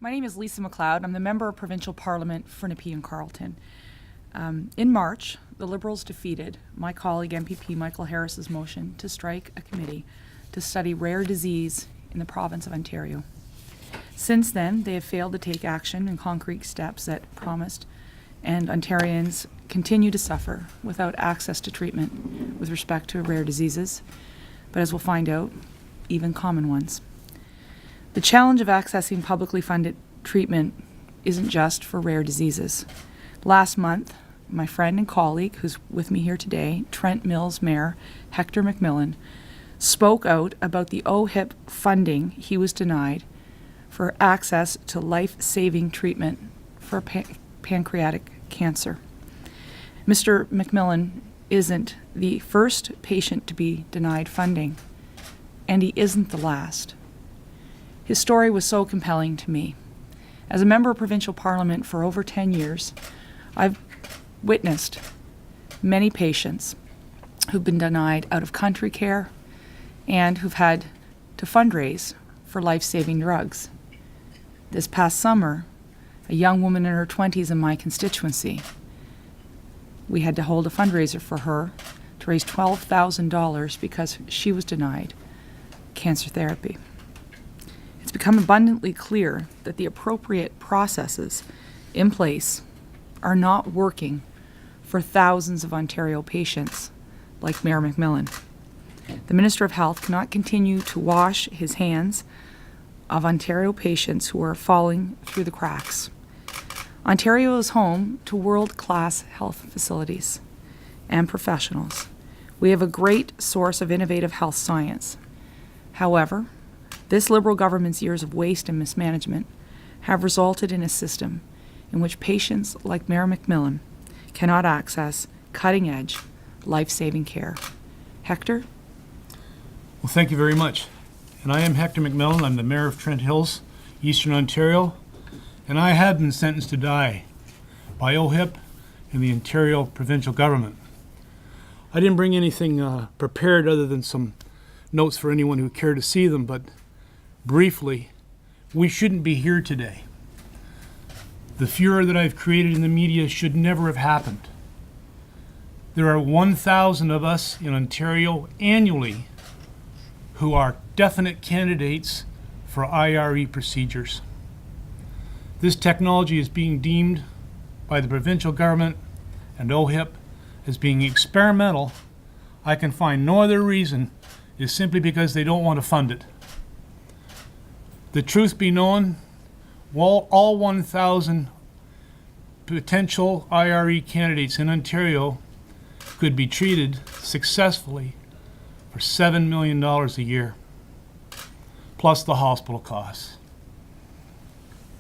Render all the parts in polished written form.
My name is Lisa MacLeod. I'm the Member of Provincial Parliament for Nepean Carleton. In March, the Liberals defeated my colleague MPP Michael Harris's motion to strike a committee to study rare disease in the province of Ontario. Since then, they have failed to take action and concrete steps that promised, and Ontarians continue to suffer without access to treatment with respect to rare diseases, but as we'll find out, even common ones. The challenge of accessing publicly funded treatment isn't just for rare diseases. Last month, my friend and colleague, who's with me here today, Trent Mills Mayor Hector Macmillan, spoke out about the OHIP funding he was denied for access to life-saving treatment for pancreatic cancer. Mr. Macmillan isn't the first patient to be denied funding, and he isn't the last. His story was so compelling to me. As a member of provincial parliament for over 10 years, I've witnessed many patients who've been denied out-of-country care and who've had to fundraise for life-saving drugs. This past summer, a young woman in her 20s in my constituency, we had to hold a fundraiser for her to raise $12,000 because she was denied cancer therapy. It's become abundantly clear that the appropriate processes in place are not working for thousands of Ontario patients like Mayor Macmillan. The Minister of Health cannot continue to wash his hands of Ontario patients who are falling through the cracks. Ontario is home to world-class health facilities and professionals. We have a great source of innovative health science. However, this Liberal government's years of waste and mismanagement have resulted in a system in which patients like Mayor Macmillan cannot access cutting-edge, life-saving care. Hector? Well, thank you very much. And I am Hector Macmillan. I'm the Mayor of Trent Hills, Eastern Ontario, and I have been sentenced to die by OHIP and the Ontario provincial government. I didn't bring anything prepared other than some notes for anyone who cared to see them, but briefly, we shouldn't be here today. The furor that I've created in the media should never have happened. There are 1,000 of us in Ontario annually who are definite candidates for IRE procedures. This technology is being deemed by the provincial government and OHIP as being experimental. I can find no other reason is simply because they don't want to fund it. The truth be known, all 1,000 potential IRE candidates in Ontario could be treated successfully for $7 million a year, plus the hospital costs.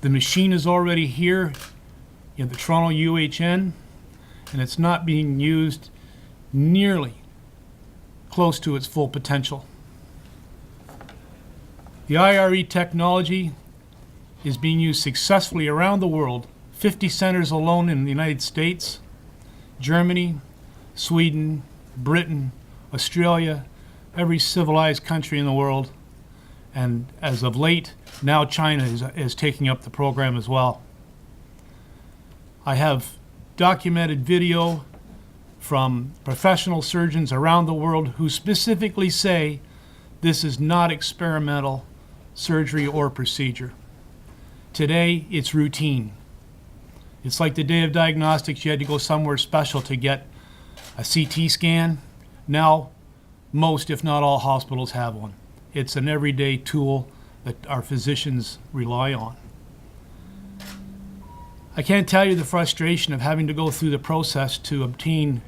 The machine is already here in the Toronto UHN, and it's not being used nearly close to its full potential. The IRE technology is being used successfully around the world. 50 centers alone in the United States, Germany, Sweden, Britain, Australia, every civilized country in the world, and as of late, now China is taking up the program as well. I have documented video from professional surgeons around the world who specifically say this is not experimental surgery or procedure. Today, it's routine. It's like the day of diagnostics, you had to go somewhere special to get a CT scan. Now, most, if not all, hospitals have one. It's an everyday tool that our physicians rely on. I can't tell you the frustration of having to go through the process to obtain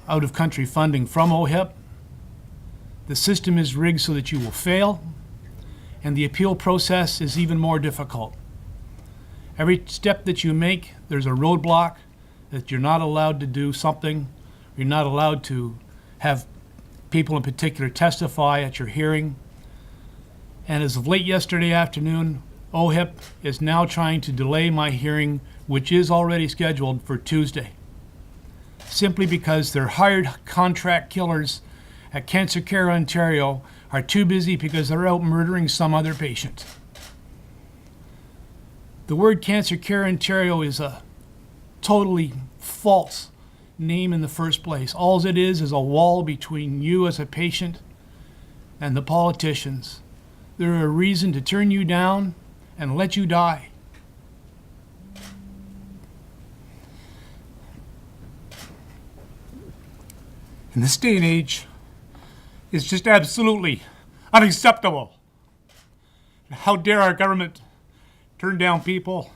out-of-country funding from OHIP. The system is rigged so that you will fail, and the appeal process is even more difficult. Every step that you make, there's a roadblock that you're not allowed to do something. You're not allowed to have people in particular testify at your hearing. And as of late yesterday afternoon, OHIP is now trying to delay my hearing, which is already scheduled for Tuesday, simply because their hired contract killers at Cancer Care Ontario are too busy because they're out murdering some other patient. The word Cancer Care Ontario is a totally false name in the first place. All it is a wall between you as a patient and the politicians. They're a reason to turn you down and let you die. In this day and age, it's just absolutely unacceptable. How dare our government turn down people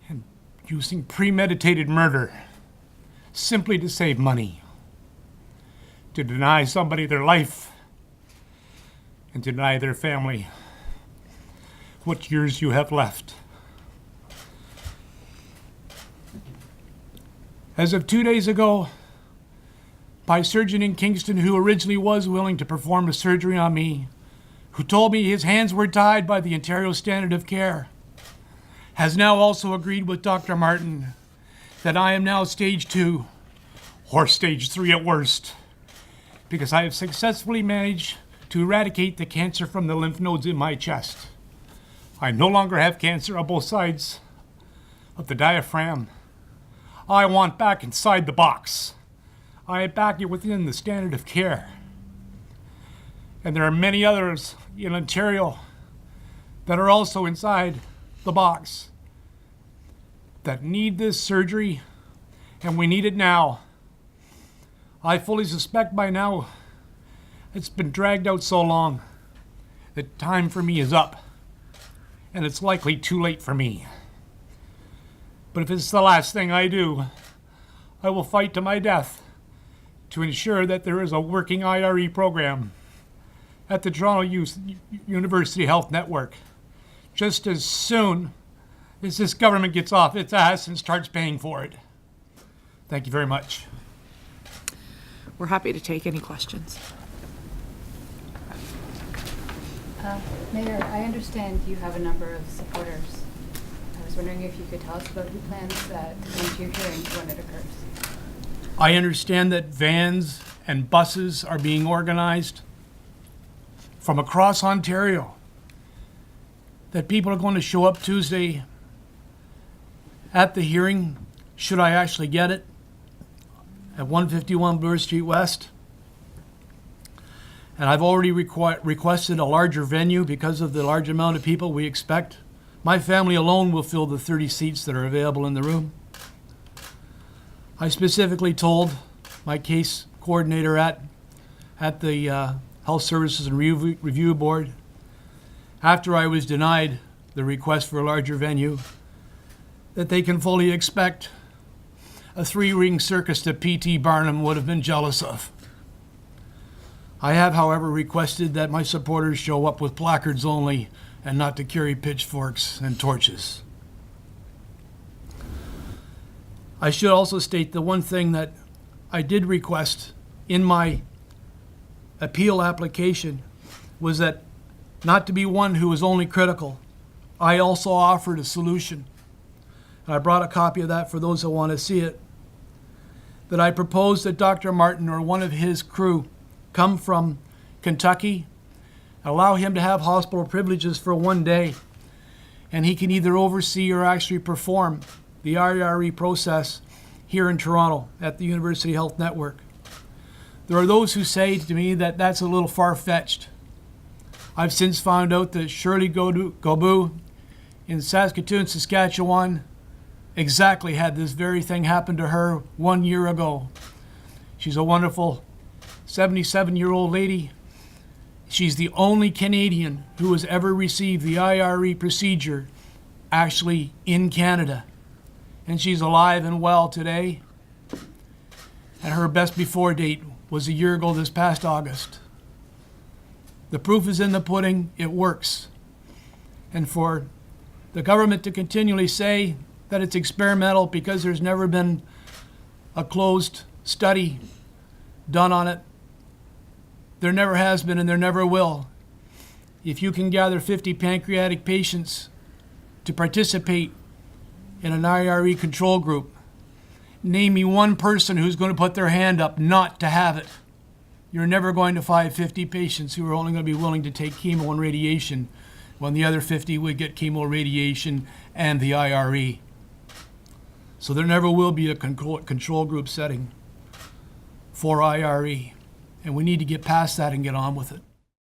and using premeditated murder simply to save money, to deny somebody their life and deny their family what years you have left. As of 2 days ago, my surgeon in Kingston, who originally was willing to perform a surgery on me, who told me his hands were tied by the Ontario standard of care, has now also agreed with Dr. Martin that I am now stage 2, or stage 3 at worst, because I have successfully managed to eradicate the cancer from the lymph nodes in my chest. I no longer have cancer on both sides of the diaphragm. I want back inside the box. I am back within the standard of care. And there are many others in Ontario that are also inside the box that need this surgery, and we need it now. I fully suspect by now it's been dragged out so long that time for me is up, and it's likely too late for me. But if it's the last thing I do, I will fight to my death to ensure that there is a working IRE program at the Toronto University Health Network just as soon as this government gets off its ass and starts paying for it. Thank you very much. We're happy to take any questions. Mayor, I understand you have a number of supporters. I was wondering if you could tell us about who plans to come to your hearings when it occurs. I understand that vans and buses are being organized from across Ontario, that people are going to show up Tuesday at the hearing, should I actually get it, at 151 Bloor Street West. And I've already requested a larger venue because of the large amount of people we expect. My family alone will fill the 30 seats that are available in the room. I specifically told my case coordinator at the Health Services and Review Board, after I was denied the request for a larger venue, that they can fully expect a 3-ring circus that P.T. Barnum would have been jealous of. I have, however, requested that my supporters show up with placards only and not to carry pitchforks and torches. I should also state the one thing that I did request in my appeal application was that not to be one who was only critical. I also offered a solution. And I brought a copy of that for those that want to see it. That I proposed that Dr. Martin or one of his crew come from Kentucky, allow him to have hospital privileges for 1 day, and he can either oversee or actually perform the IRE process here in Toronto at the University Health Network. There are those who say to me that that's a little far-fetched. I've since found out that Shirley Gobu in Saskatoon, Saskatchewan, exactly had this very thing happen to her 1 year ago. She's a wonderful 77-year-old lady. She's the only Canadian who has ever received the IRE procedure actually in Canada. And she's alive and well today. And her best before date was a year ago this past August. The proof is in the pudding, it works. And for the government to continually say that it's experimental because there's never been a closed study done on it, there never has been and there never will. If you can gather 50 pancreatic patients to participate in an IRE control group, name me one person who's going to put their hand up not to have it. You're never going to find 50 patients who are only going to be willing to take chemo and radiation when the other 50 would get chemoradiation and the IRE. So there never will be a control group setting for IRE. And we need to get past that and get on with it.